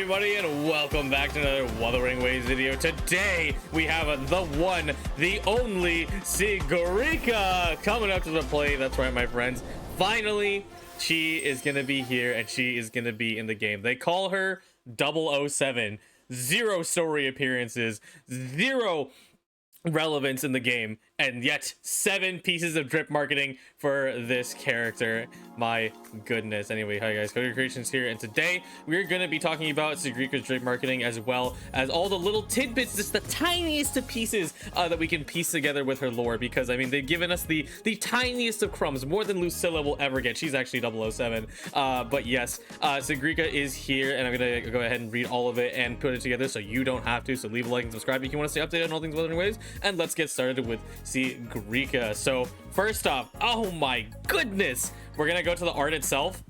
everybody, and welcome back to another Wuthering Ways video. Today we have the one, the only Sigrika coming up to the plate. That's right, my friends. Finally, she is gonna be here and she is gonna be in the game. They call her 007. Zero story appearances, zero relevance in the game, and yet 7 pieces of drip marketing for this character. My goodness. Anyway, hi guys, Cody Creations here, and today we're going to be talking about Sigrika's drip marketing, as well as all the little tidbits, just the tiniest of pieces that we can piece together with her lore, because I mean, they've given us the tiniest of crumbs, more than Lucilla will ever get. She's actually 007, but yes, Sigrika is here, and I'm gonna go ahead and read all of it and put it together so you don't have to. So leave a like and subscribe if you want to stay updated on all things Wuthering Ways, and let's get started with Sigrika. So first off, oh my goodness, we're gonna go to the art itself,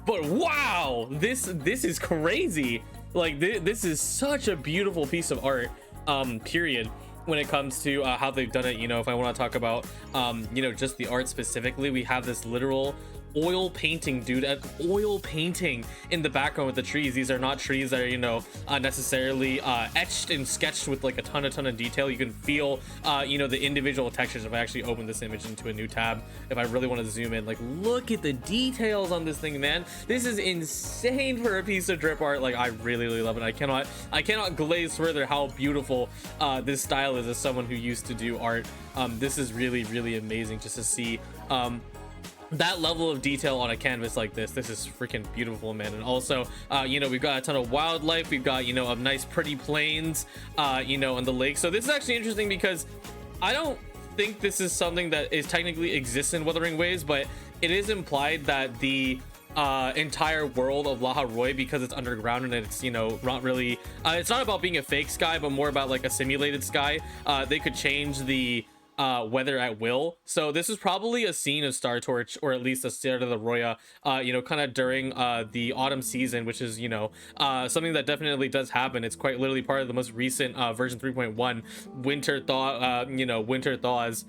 but wow, this is crazy. Like this is such a beautiful piece of art, period, when it comes to how they've done it. You know, if I want to talk about you know, just the art specifically, we have this literal oil painting, dude, an oil painting in the background with the trees. These are not trees that are, you know, necessarily etched and sketched with like a ton of detail. You can feel you know, the individual textures. If I actually open this image into a new tab, if I really want to zoom in, like, look at the details on this thing, man. This is insane for a piece of drip art. Like, I really love it. I cannot glaze further how beautiful this style is as someone who used to do art. This is really amazing just to see that level of detail on a canvas like this. This is freaking beautiful, man. And also you know, we've got a ton of wildlife. We've got, you know, a nice pretty plains you know, on the lake. So this is actually interesting because I don't think this is something that is technically exists in Wuthering Ways, but it is implied that the entire world of Lahai-Roi, because it's underground and it's, you know, not really it's not about being a fake sky, but more about like a simulated sky. They could change the weather at will. So this is probably a scene of Star Torch, or at least a start of the Roya, you know, kind of during the autumn season, which is, you know, something that definitely does happen. It's quite literally part of the most recent version 3.1 winter thaw, you know, winter thaws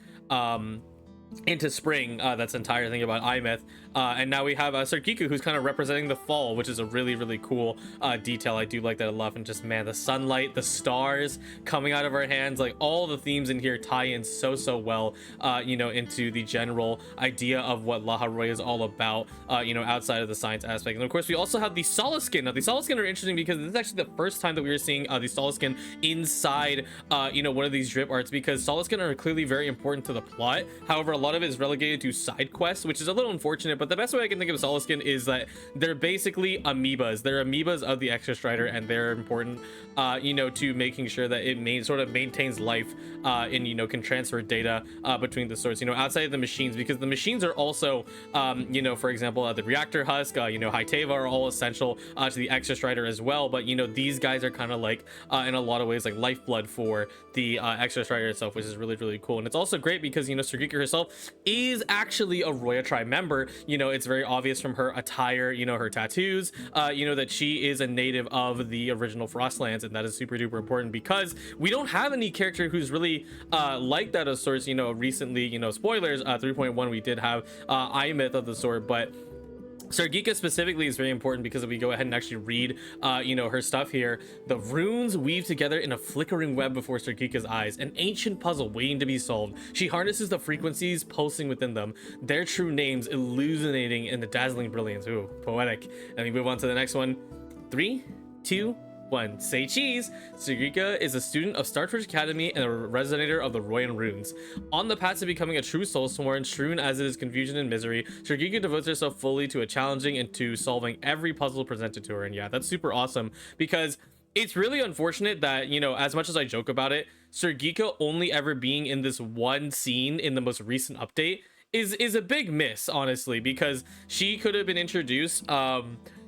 into spring. That's the entire thing about Aemeath. And now we have Sigrika, who's kind of representing the fall, which is a really cool detail. I do like that a lot. And just, man, the sunlight, the stars coming out of our hands, like all the themes in here tie in so well, you know, into the general idea of what Lahai-Roi is all about, you know, outside of the science aspect. And of course, we also have the Solaskin. Now, the Solaskin are interesting because this is actually the first time that we were seeing the Solaskin inside, you know, one of these drip arts, because Solaskin are clearly very important to the plot. However, a lot of it is relegated to side quests, which is a little unfortunate, but the best way I can think of Solaskin is that they're basically amoebas. They're amoebas of the Extra Strider, and they're important, you know, to making sure that it sort of maintains life, and, you know, can transfer data between the sorts, you know, outside of the machines, because the machines are also, you know, for example, the reactor husk, you know, Haiteva are all essential to the Extra Strider as well. But, you know, these guys are kind of like, in a lot of ways, like lifeblood for the Extra Strider itself, which is really cool. And it's also great because, you know, Sigrika herself is actually a Roya tribe member. You know, it's very obvious from her attire, you know, her tattoos, you know, that she is a native of the original Frostlands, and that is super duper important because we don't have any character who's really like that of sorts. You know, recently, you know, spoilers, 3.1, we did have Aemeath of the sort, but Sigrika specifically is very important because if we go ahead and actually read you know, her stuff here, the runes weave together in a flickering web before Sigrika's eyes, an ancient puzzle waiting to be solved. She harnesses the frequencies pulsing within them, their true names illuminating in the dazzling brilliance. Ooh, poetic. And we move on to the next one. 3, 2, 1. Say cheese. Sigrika is a student of Star Torch Academy and a resonator of the Royan runes. On the path to becoming a true soulsworn, strewn as it is confusion and misery, Sigrika devotes herself fully to a challenging and to solving every puzzle presented to her. And yeah, that's super awesome because it's really unfortunate that, you know, as much as I joke about it, Sigrika only ever being in this one scene in the most recent update is a big miss, honestly, because she could have been introduced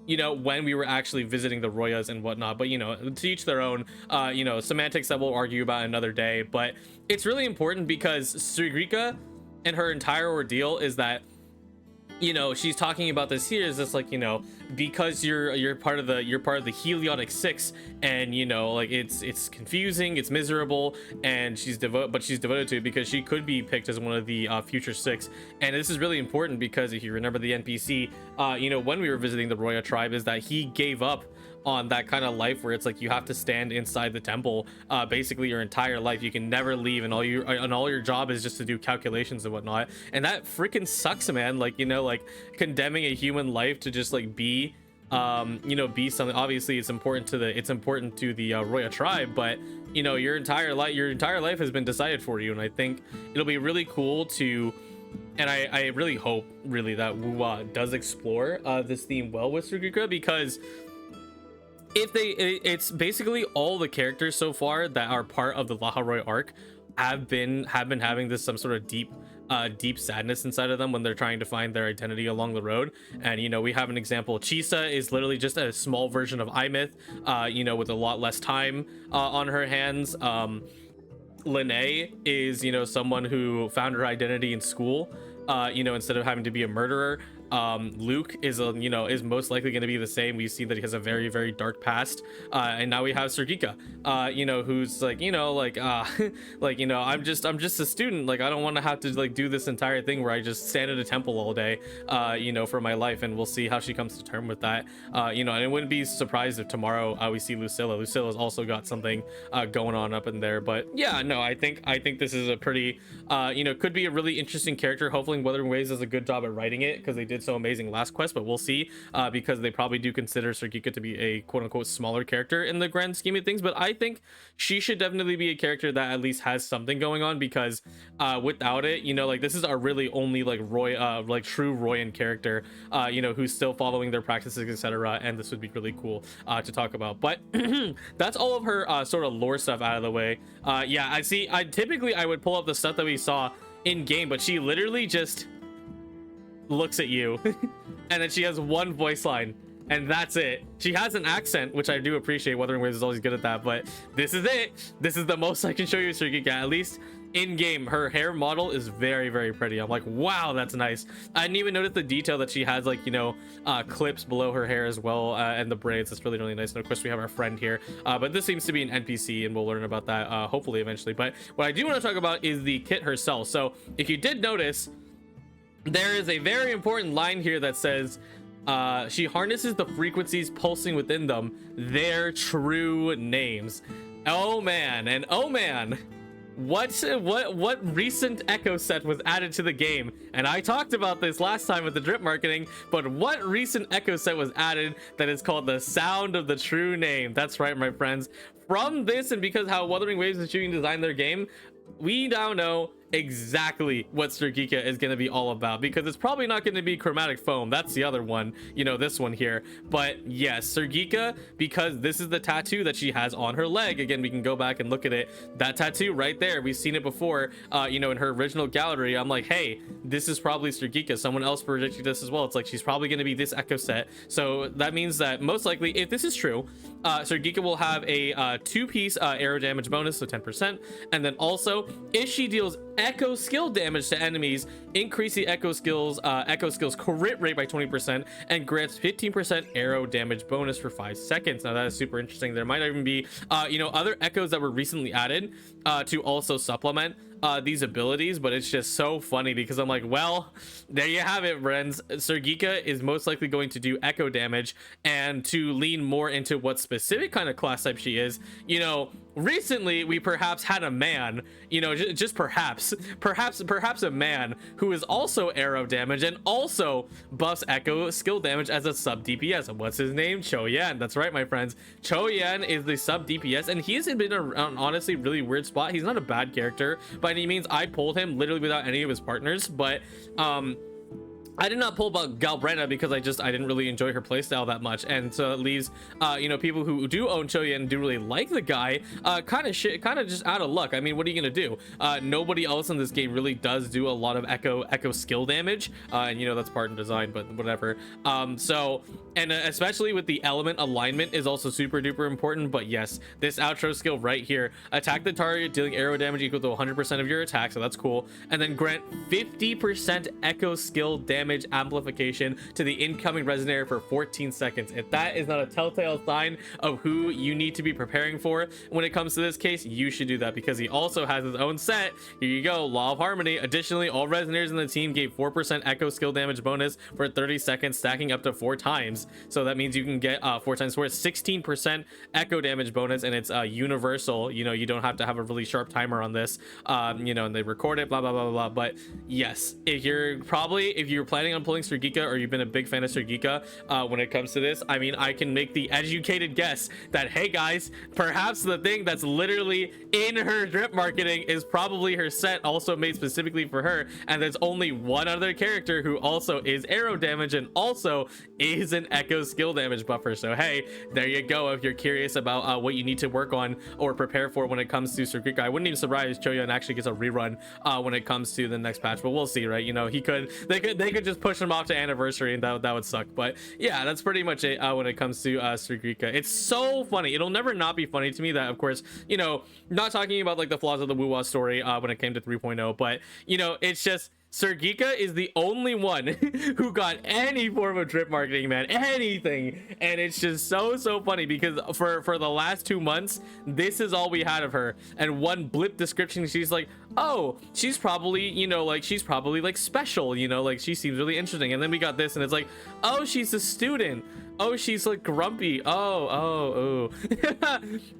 you know, when we were actually visiting the Royas and whatnot. But, you know, to each their own, you know, semantics that we'll argue about another day. But it's really important because Sigrika and her entire ordeal is that, you know, she's talking about this here is just like, you know, because you're part of the Helionic Six, and, you know, like it's confusing, it's miserable, and she's devoted to it because she could be picked as one of the future six. And this is really important because if you remember the NPC, you know, when we were visiting the Roya tribe, is that he gave up on that kind of life where it's like you have to stand inside the temple basically your entire life. You can never leave, and all your job is just to do calculations and whatnot, and that freaking sucks, man. Like, you know, like condemning a human life to just like be you know, be something. Obviously it's important to the Roya tribe, but you know, your entire life has been decided for you. And I think it'll be really cool to, and I really hope really that Wuwa does explore this theme well with Sigrika, because it's basically all the characters so far that are part of the Lahai-Roi arc have been having this some sort of deep sadness inside of them when they're trying to find their identity along the road. And you know, we have an example. Chisa is literally just a small version of Aemeath, you know, with a lot less time on her hands. Lene is, you know, someone who found her identity in school, you know, instead of having to be a murderer. Luke is you know, is most likely going to be the same. We see that he has a very, very dark past, and now we have Sigrika, you know, who's like, you know, like like, you know, I'm just a student, like I don't want to have to like do this entire thing where I just stand at a temple all day, you know, for my life. And we'll see how she comes to term with that, you know. And it wouldn't be surprised if tomorrow we see Lucilla's also got something going on up in there. But yeah, no, I think this is a pretty you know, could be a really interesting character. Hopefully Wuthering Waves does a good job at writing it, because they did so amazing last quest. But we'll see, because they probably do consider Sigrika to be a quote-unquote smaller character in the grand scheme of things. But I think she should definitely be a character that at least has something going on, because without it, you know, like this is our really only like like true Royan character, you know, who's still following their practices, etc. And this would be really cool to talk about. But that's all of her sort of lore stuff out of the way. Yeah, I typically would pull up the stuff that we saw in game, but she literally just looks at you and then she has one voice line, and that's it. She has an accent, which I do appreciate. Wuthering Waves is always good at that, but this is it. This is the most I can show you, Sigrika. At least in game, her hair model is very, very pretty. I'm like, wow, that's nice. I didn't even notice the detail that she has, like, you know, clips below her hair as well, and the braids. That's really, really nice. And of course we have our friend here, but this seems to be an NPC, and we'll learn about that hopefully eventually. But what I do want to talk about is the kit herself. So if you did notice, there is a very important line here that says she harnesses the frequencies pulsing within them, their true names. Oh man, and oh man, what recent echo set was added to the game? And I talked about this last time with the drip marketing, but what recent echo set was added that is called the sound of the true name? That's right, my friends. From this, and because how Wuthering Waves is choosing to design their game, we now know exactly what Sigrika is going to be all about, because it's probably not going to be chromatic foam. That's the other one, you know, this one here. But yes, Sigrika, because this is the tattoo that she has on her leg. Again, we can go back and look at it. That tattoo right there, we've seen it before, you know, in her original gallery. I'm like, hey, this is probably Sigrika. Someone else predicted this as well. It's like she's probably going to be this echo set. So that means that most likely, if this is true, Sigrika will have a 2-piece arrow damage bonus, so 10%. And then also, if she deals echo skill damage to enemies, increase the echo skills crit rate by 20%, and grants 15% arrow damage bonus for 5 seconds. Now that is super interesting. There might even be you know, other echoes that were recently added to also supplement these abilities, but it's just so funny because I'm like, well, there you have it, friends. Sigrika is most likely going to do echo damage, and to lean more into what specific kind of class type she is, you know, recently we perhaps had a man, you know, just perhaps a man who is also arrow damage and also buffs echo skill damage as a sub DPS. And what's his name? Choyan. That's right, my friends. Choyan is the sub DPS, and he has been an honestly really weird spot. He's not a bad character by any means. I pulled him literally without any of his partners, but I did not pull about Galbrena because I didn't really enjoy her playstyle that much, and so it leaves you know, people who do own Choyan and do really like the guy kind of just out of luck. I mean, what are you gonna do? Nobody else in this game really does do a lot of echo skill damage, and you know, that's part in design, but whatever. So, and especially with the element alignment is also super duper important. But yes, this outro skill right here, attack the target dealing arrow damage equal to 100% of your attack, so that's cool, and then grant 50% echo skill damage damage amplification to the incoming resin area for 14 seconds. If that is not a telltale sign of who you need to be preparing for when it comes to this case, you should do that, because he also has his own set. Here you go, Law of Harmony. Additionally, all resonators in the team gave 4% echo skill damage bonus for 30 seconds, stacking up to 4 times. So that means you can get 4 times 4, 16% echo damage bonus, and it's universal. You know, you don't have to have a really sharp timer on this. You know, and they record it, blah blah blah blah blah. But yes, if you're planning on pulling Sigrika, or you've been a big fan of Sigrika when it comes to this, I mean, I can make the educated guess that, hey guys, perhaps the thing that's literally in her drip marketing is probably her set also made specifically for her, and there's only one other character who also is arrow damage and also is an echo skill damage buffer. So hey, there you go. If you're curious about what you need to work on or prepare for when it comes to Sigrika, I wouldn't even surprise Choyun actually gets a rerun when it comes to the next patch, but we'll see, right? You know, they could just push him off to anniversary, and that would suck. But yeah, that's pretty much it when it comes to Sigrika. It's so funny. It'll never not be funny to me that, of course, you know, not talking about like the flaws of the Wuwa story when it came to 3.0, but you know, it's just Sigrika is the only one who got any form of drip marketing, man, anything. And it's just so funny, because for the last 2 months, this is all we had of her. And one blip description, she's like, oh, she's probably, you know, like, she's probably like special, you know, like she seems really interesting. And then we got this, and it's like, oh, she's a student. Oh, she's like grumpy. Oh.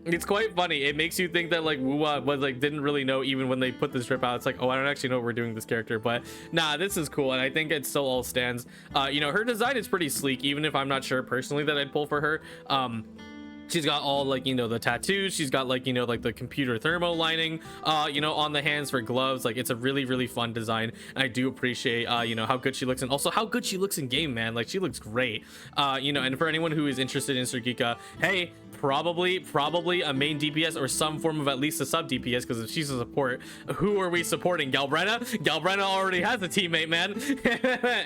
It's quite funny. It makes you think that like Wuwa was like didn't really know even when they put this strip out. It's like, oh, I don't actually know what we're doing this character, but nah, this is cool, and I think it still all stands. You know, her design is pretty sleek, even if I'm not sure personally that I'd pull for her. She's got all, like, you know, the tattoos. She's got, like, you know, like the computer thermo lining, you know, on the hands for gloves. Like, it's a really fun design, and I do appreciate, you know, how good she looks, and also how good she looks in game, man. Like, she looks great. You know, and for anyone who is interested in Sigrika, hey, probably a main DPS or some form of at least a sub DPS, because if she's a support, who are we supporting? Galbrenna already has a teammate, man.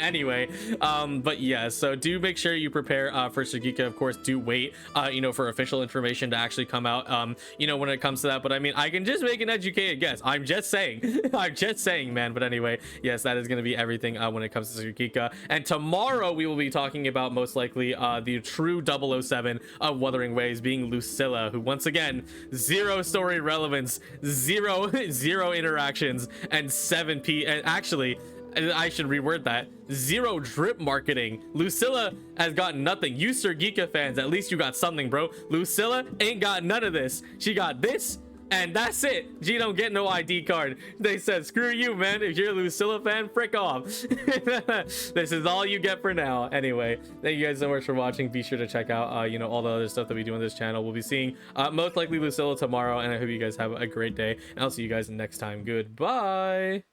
Anyway, but yeah, so do make sure you prepare for Sigrika. Of course, do wait, you know, for official information to actually come out, you know, when it comes to that. But I mean, I can just make an educated guess. I'm just saying man. But anyway, yes, that is going to be everything when it comes to Sigrika. And tomorrow we will be talking about most likely the true 007 of Wuthering Waves, being Lucilla, who once again, 0 story relevance, zero interactions, and 7p, and actually I should reword that, 0 drip marketing. Lucilla has got nothing. You Sigrika fans, at least you got something, bro. Lucilla ain't got none of this. She got this, and that's it. She don't get no ID card. They said, screw you, man. If you're a Lucilla fan, frick off. This is all you get for now. Anyway, thank you guys so much for watching. Be sure to check out, you know, all the other stuff that we do on this channel. We'll be seeing most likely Lucilla tomorrow, and I hope you guys have a great day, and I'll see you guys next time. Goodbye.